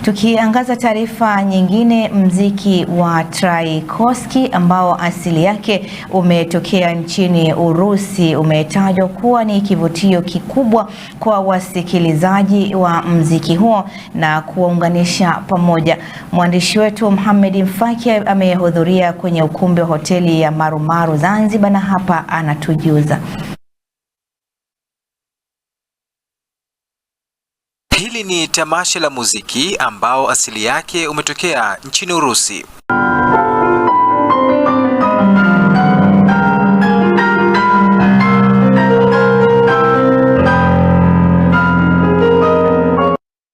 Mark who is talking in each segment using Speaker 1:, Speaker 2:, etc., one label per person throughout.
Speaker 1: Tukiangaza taarifa nyingine, mziki wa Tchaikovsky ambao asili yake umetokea nchini Urusi umetajwa kuwa ni kivutio kikubwa kwa wasikilizaji wa mziki huo na kuwaunganisha pamoja. Mwandishi wetu Mohamed Mfaki amehudhuria kwenye ukumbi wa hoteli ya Marumaru Zanzibar na hapa anatujuza.
Speaker 2: Hili ni tamasha la muziki ambao asili yake umetokea nchini Urusi.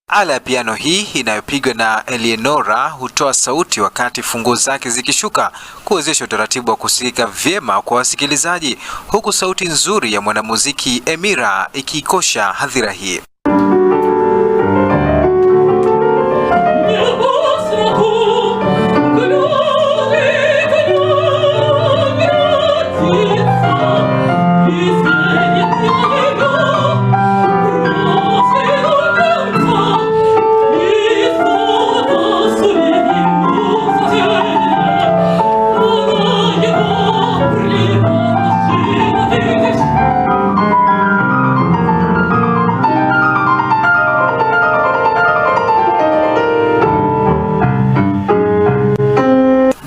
Speaker 2: Ala ya piano hii inayopigwa na Eleonora hutoa sauti wakati funguo zake zikishuka, kuwezesha utaratibu wa kusikika vyema kwa wasikilizaji, huku sauti nzuri ya mwanamuziki Emira ikiikosha hadhira hii.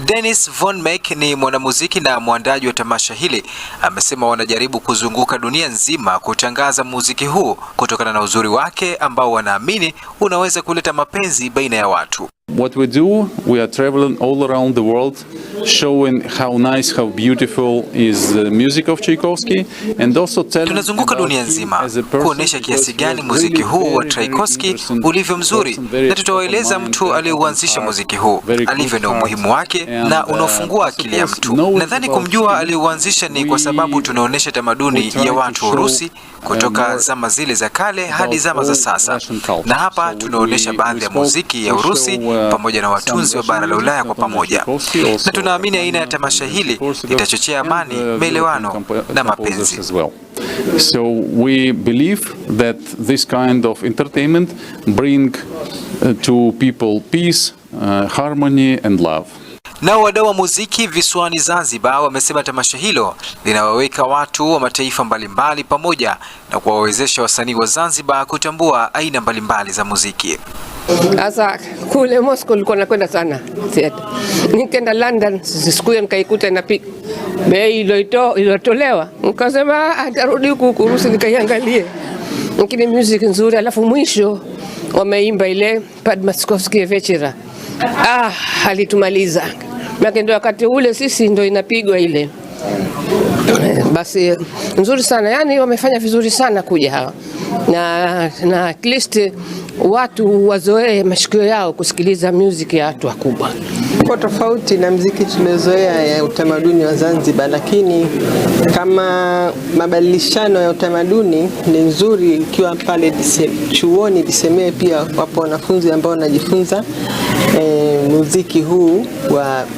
Speaker 2: Dennis Von Meck ni mwanamuziki na mwandaji wa tamasha hili. Amesema wanajaribu kuzunguka dunia nzima kutangaza muziki huu kutokana na uzuri wake ambao wanaamini unaweza kuleta mapenzi baina ya watu.
Speaker 3: What we do, we are traveling all around the world, showing how nice, how beautiful is the music of Tchaikovsky, and also telling.
Speaker 2: Tunazunguka dunia nzima kuonesha kiasi gani muziki huu wa Tchaikovsky ulivyo mzuri, na tutawaeleza mtu aliyeuanzisha muziki huu alivyo na umuhimu wake na unaofungua akili ya mtu. Nadhani kumjua aliyeuanzisha ni kwa sababu tunaonesha tamaduni ya watu wa Urusi kutoka zama zile za kale hadi zama za sasa, na hapa tunaonesha baadhi ya muziki ya Urusi pamoja na watunzi wa bara la Ulaya kwa pamoja, na tunaamini aina ya tamasha hili itachochea amani, maelewano na mapenzi.
Speaker 3: So we believe that this kind of entertainment bring to people peace, harmony and love.
Speaker 2: Nao wadau wa muziki visiwani Zanzibar wamesema tamasha hilo linawaweka watu wa mataifa mbalimbali pamoja na kuwawezesha wasanii wa Zanzibar kutambua aina mbalimbali za muziki.
Speaker 4: Sasa kule Moscow nilikuwa nakwenda sana theater. Nikaenda London siku hiyo nikaikuta inapiga bei iliyotolewa. Nikasema atarudi huku Urusi nikaiangalie. Lakini music nzuri, alafu mwisho wameimba ile Padmaskovsky Vechera. Alitumaliza. Maana ndio wakati ule sisi ndio inapigwa ile. Basi nzuri sana, yani wamefanya vizuri sana kuja hawa. Na at least watu wazoee mashikio yao kusikiliza music ya watu wakubwa.
Speaker 5: Kwa tofauti na muziki tumezoea ya utamaduni wa Zanzibar, lakini kama mabadilishano ya utamaduni ni nzuri ikiwa pale chuoni disemee pia wapo wanafunzi ambao wanajifunza muziki huu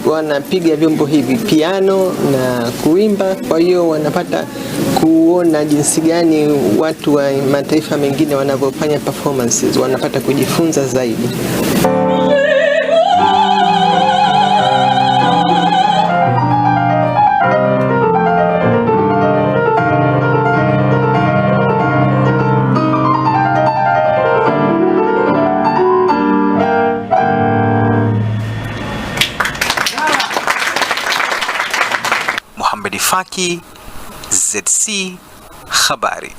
Speaker 5: wanapiga vyombo hivi piano na kuimba, kwa hiyo wanapata kuona jinsi gani watu wa mataifa mengine wanavyofanya performances, wanapata kujifunza zaidi.
Speaker 2: Mohamed Faki, ZC Habari.